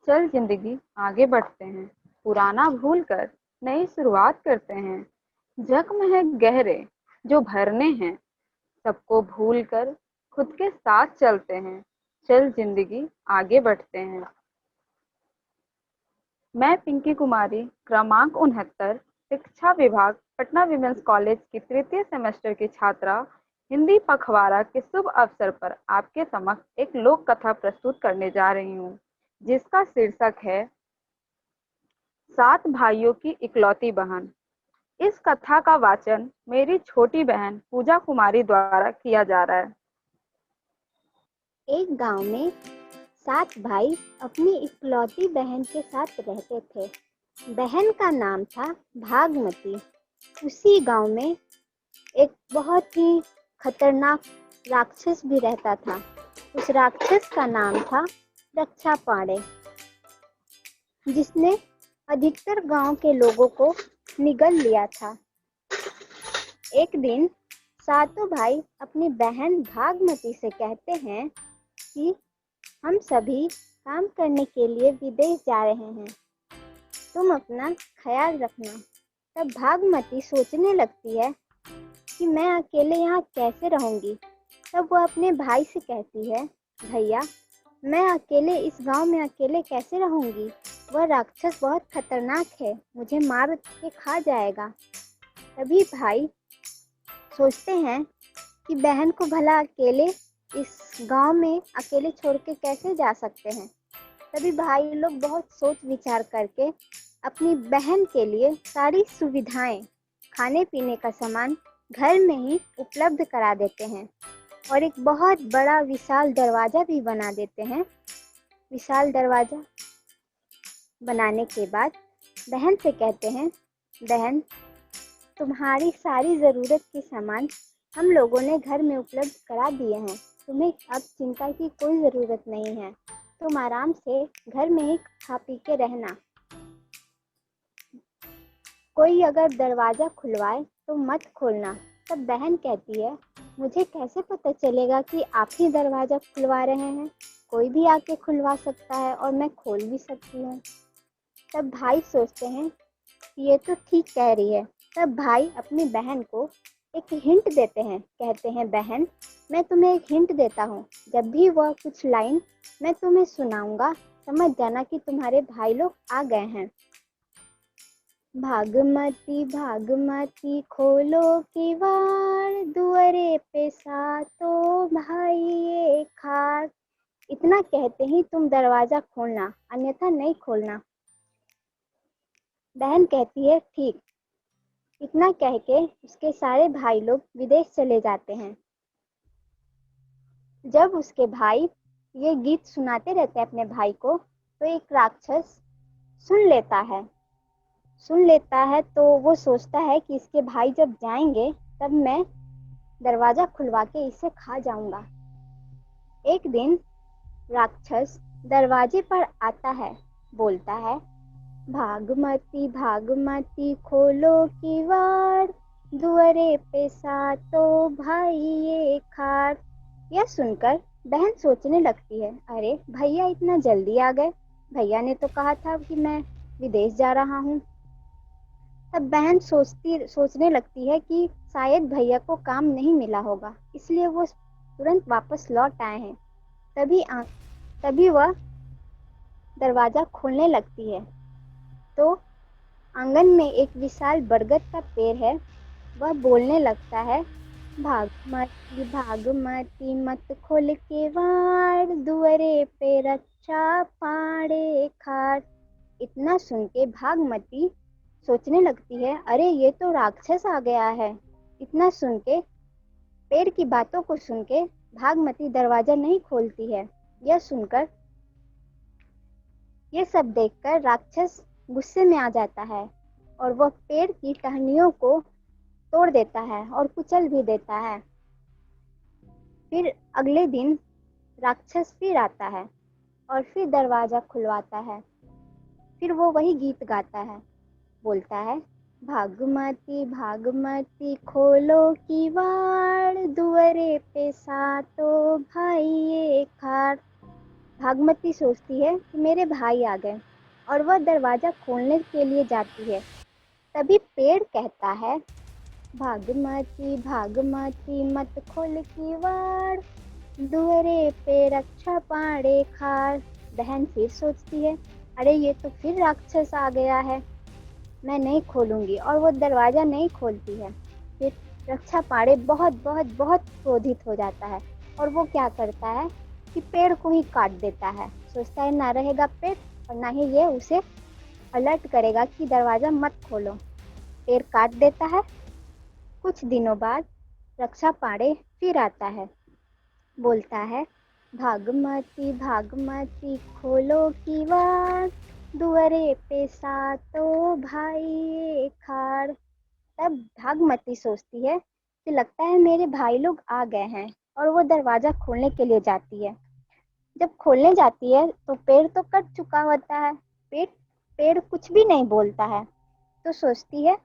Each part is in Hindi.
चल जिंदगी आगे बढ़ते हैं। पुराना भूल कर नई शुरुआत करते हैं। जख्म है गहरे जो भरने हैं। सबको भूल कर खुद के साथ चलते हैं। चल जिंदगी आगे बढ़ते हैं। मैं पिंकी कुमारी, क्रमांक 69, शिक्षा विभाग, पटना विमेंस कॉलेज की तृतीय सेमेस्टर की छात्रा, हिंदी पखवाड़ा के शुभ अवसर पर आपके समक्ष एक लोक कथा प्रस्तुत करने जा रही हूँ, जिसका शीर्षक है सात भाइयों की इकलौती बहन। इस कथा का वाचन मेरी छोटी बहन पूजा कुमारी द्वारा किया जा रहा है। एक गांव में 7 भाई अपनी इकलौती बहन के साथ रहते थे। बहन का नाम था भागमती। उसी गांव में एक बहुत ही खतरनाक राक्षस भी रहता था। उस राक्षस का नाम था रक्षा पांडे, जिसने अधिकतर गांव के लोगों को निगल लिया था। एक दिन सातों भाई अपनी बहन भागमती से कहते हैं कि हम सभी काम करने के लिए विदेश जा रहे हैं, तुम अपना ख्याल रखना। तब भागमती सोचने लगती है कि मैं अकेले यहाँ कैसे रहूँगी। तब वो अपने भाई से कहती है, भैया मैं अकेले इस गांव में अकेले कैसे रहूँगी, वह राक्षस बहुत खतरनाक है, मुझे मार के खा जाएगा। तभी भाई सोचते हैं कि बहन को भला अकेले इस गांव में अकेले छोड़ के कैसे जा सकते हैं। तभी भाई लोग बहुत सोच विचार करके अपनी बहन के लिए सारी सुविधाएं, खाने पीने का सामान घर में ही उपलब्ध करा देते हैं और एक बहुत बड़ा विशाल दरवाज़ा भी बना देते हैं। विशाल दरवाज़ा बनाने के बाद बहन से कहते हैं, बहन तुम्हारी सारी ज़रूरत के सामान हम लोगों ने घर में उपलब्ध करा दिए हैं, तुम्हें अब चिंता की कोई ज़रूरत नहीं है, तुम आराम से घर में ही खा पी के रहना। कोई अगर दरवाज़ा खुलवाए तो मत खोलना। तब बहन कहती है, मुझे कैसे पता चलेगा कि आप ही दरवाज़ा खुलवा रहे हैं, कोई भी आके खुलवा सकता है और मैं खोल भी सकती हूँ। तब भाई सोचते हैं ये तो ठीक कह रही है। तब भाई अपनी बहन को एक हिंट देते हैं, कहते हैं, बहन मैं तुम्हें एक हिंट देता हूँ, जब भी वह कुछ लाइन मैं तुम्हें सुनाऊंगा समझ जाना कि तुम्हारे भाई लोग आ गए हैं। भागमती भागमती खोलो किवाड़, दुअरे पे सातों भाई एक खाड़। इतना कहते ही तुम दरवाजा खोलना, अन्यथा नहीं खोलना। बहन कहती है ठीक। इतना कह के उसके सारे भाई लोग विदेश चले जाते हैं। जब उसके भाई ये गीत सुनाते रहते हैं अपने भाई को, तो एक राक्षस सुन लेता है तो वो सोचता है कि इसके भाई जब जाएंगे तब मैं दरवाजा खुलवा के इसे खा जाऊंगा। एक दिन राक्षस दरवाजे पर आता है, बोलता है, भागमती भागमती खोलो किवाड़, दुअरे पे सातों भाई ये खाड़। यह सुनकर बहन सोचने लगती है, अरे भैया इतना जल्दी आ गए, भैया ने तो कहा था कि मैं विदेश जा रहा हूँ। तब बहन सोचने लगती है कि शायद भैया को काम नहीं मिला होगा, इसलिए वो तुरंत वापस लौट आए हैं। तभी वह दरवाजा खोलने लगती है तो आंगन में एक विशाल बरगद का पेड़ है। वह बोलने लगता है, भागमती भागमती मत खोल के वाड़, दुअरे पे रक्षा पाड़े खाड़। इतना सुन के भागमती सोचने लगती है, अरे ये तो राक्षस आ गया है। इतना सुन के, पेड़ की बातों को सुन के भागमती दरवाजा नहीं खोलती है। ये सब देखकर राक्षस गुस्से में आ जाता है और वह पेड़ की टहनियों को तोड़ देता है और कुचल भी देता है। फिर अगले दिन राक्षस फिर आता है और फिर दरवाजा खुलवाता है। फिर वो वही गीत गाता है, बोलता है, भागमती भागमती खोलो किवाड़, दुअरे पे सातों भाई एक खाड़। भागमती सोचती है कि मेरे भाई आ गए और वह दरवाजा खोलने के लिए जाती है। तभी पेड़ कहता है, भागमती भागमती मत खोल किवाड़, दुअरे पे रक्षा पाड़े खाड़। बहन फिर सोचती है, अरे ये तो फिर राक्षस आ गया है, मैं नहीं खोलूंगी, और वो दरवाजा नहीं खोलती है। फिर रक्षा पाड़े बहुत बहुत बहुत क्रोधित हो जाता है और वो क्या करता है कि पेड़ को ही काट देता है। सोचता है ना रहेगा पेड़ और ना ही ये उसे अलर्ट करेगा कि दरवाजा मत खोलो। पेड़ काट देता है। कुछ दिनों बाद रक्षा पाड़े फिर आता है, बोलता है, भागमती भागमती खोलो किवाड़, दुअरे पे सातो भाई खाड़। तब भागमती सोचती है कि लगता है मेरे भाई लोग आ गए हैं, और वो दरवाजा खोलने के लिए जाती है। जब खोलने जाती है तो पेड़ तो कट चुका होता है। पेड़ पेड़ कुछ भी नहीं बोलता है। तो सोचती है,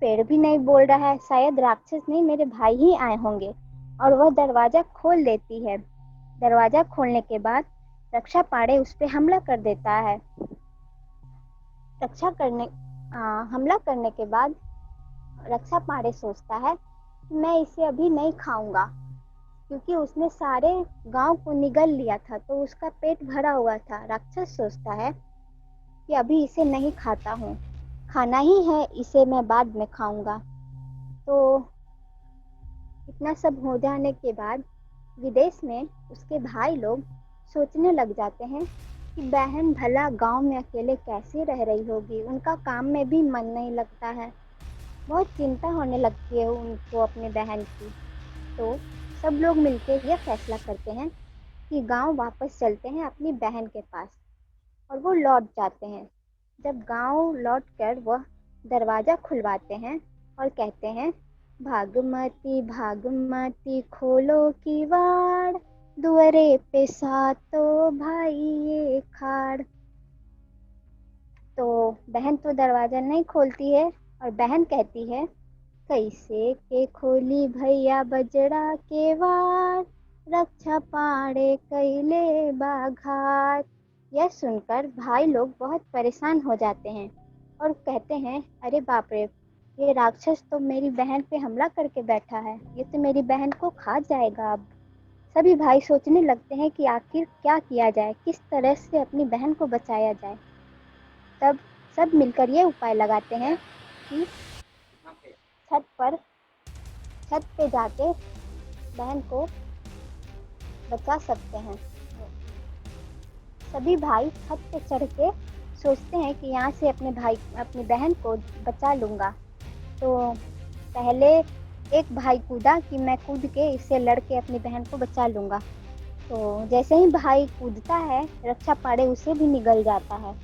पेड़ भी नहीं बोल रहा है, शायद राक्षस नहीं मेरे भाई ही आए होंगे, और वह दरवाजा खोल देती है। दरवाजा खोलने के बाद रक्षा पाड़े उस पर हमला कर देता है। रक्षा करने हमला करने के बाद रक्षा पाड़े सोचता है कि मैं इसे अभी नहीं खाऊंगा, क्योंकि उसने सारे गांव को निगल लिया था तो उसका पेट भरा हुआ था। राक्षस सोचता है कि अभी इसे नहीं खाता हूँ, खाना ही है, इसे मैं बाद में खाऊंगा। तो इतना सब हो जाने के बाद विदेश में उसके भाई लोग सोचने लग जाते हैं कि बहन भला गांव में अकेले कैसे रह रही होगी, उनका काम में भी मन नहीं लगता है। बहुत चिंता होने लगती है उनको अपने बहन की। तो सब लोग मिलकर यह फैसला करते हैं कि गांव वापस चलते हैं अपनी बहन के पास, और वो लौट जाते हैं। जब गांव लौटकर वह दरवाजा खुलवाते हैं और कहते हैं, भागमती भागमती खोलो किवाड़, दुअरे पे सातो भाई ये खाड़। तो बहन तो दरवाजा नहीं खोलती है और बहन कहती है, कैसे के खोली भैया बजड़ा के वार, रक्षा पाड़े कैले बाघात। यह सुनकर भाई लोग बहुत परेशान हो जाते हैं और कहते हैं, अरे बाप रे, ये राक्षस तो मेरी बहन पे हमला करके बैठा है, ये तो मेरी बहन को खा जाएगा अब। सभी भाई सोचने लगते हैं कि आखिर क्या किया जाए, किस तरह से अपनी बहन को बचाया जाए। तब सब मिलकर ये उपाय लगाते हैं कि छत पे जाके बहन को बचा सकते हैं। सभी भाई छत पे चढ़ के सोचते हैं कि यहाँ से अपनी बहन को बचा लूँगा। तो पहले एक भाई कूदा कि मैं कूद के इससे लड़ के अपनी बहन को बचा लूँगा। तो जैसे ही भाई कूदता है, रक्षा पाड़े उसे भी निगल जाता है।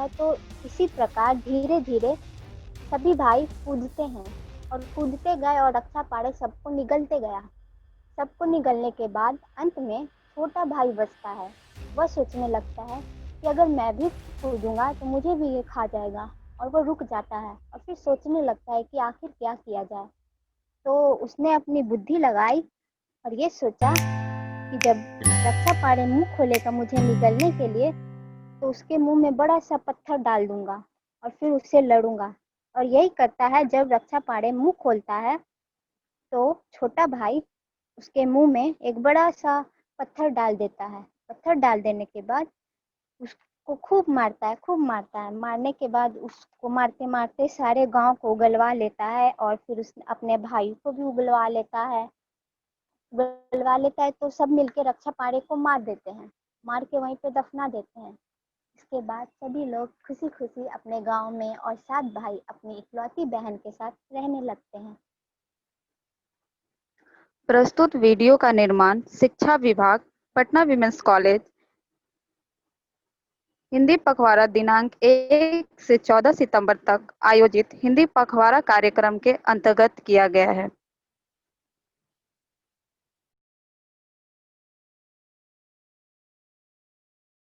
तो इसी प्रकार धीरे धीरे सभी भाई कूदते हैं और कूदते गए और रक्षा पाड़े सबको निगलते गया। सबको निगलने के बाद अंत में छोटा भाई बचता है। वह सोचने लगता है कि अगर मैं भी कूदूंगा तो मुझे भी ये खा जाएगा, और वो रुक जाता है और फिर सोचने लगता है कि आखिर क्या किया जाए। तो उसने अपनी बुद्धि लगाई और ये सोचा कि जब रक्षा पाड़े मुंह खोलेगा मुझे निगलने के लिए, तो उसके मुंह में बड़ा सा पत्थर डाल दूंगा और फिर उससे लड़ूंगा। और यही करता है, जब रक्षा पाड़े मुंह खोलता है तो छोटा भाई उसके मुंह में एक बड़ा सा पत्थर डाल देता है। पत्थर डाल देने के बाद उसको खूब मारता है, खूब मारता है। मारने के बाद उसको मारते मारते सारे गांव को उगलवा लेता है और फिर उसने अपने भाई को भी उगलवा लेता है। तो सब मिलके रक्षा पाड़े को मार देते हैं, मार के वहीं पे दफना देते हैं। इसके बाद सभी लोग खुशी खुशी अपने गांव में और 7 भाई अपनी इकलौती बहन के साथ रहने लगते हैं। प्रस्तुत वीडियो का निर्माण शिक्षा विभाग, पटना विमेंस कॉलेज, हिंदी पखवाड़ा दिनांक 1 से 14 सितंबर तक आयोजित हिंदी पखवाड़ा कार्यक्रम के अंतर्गत किया गया है।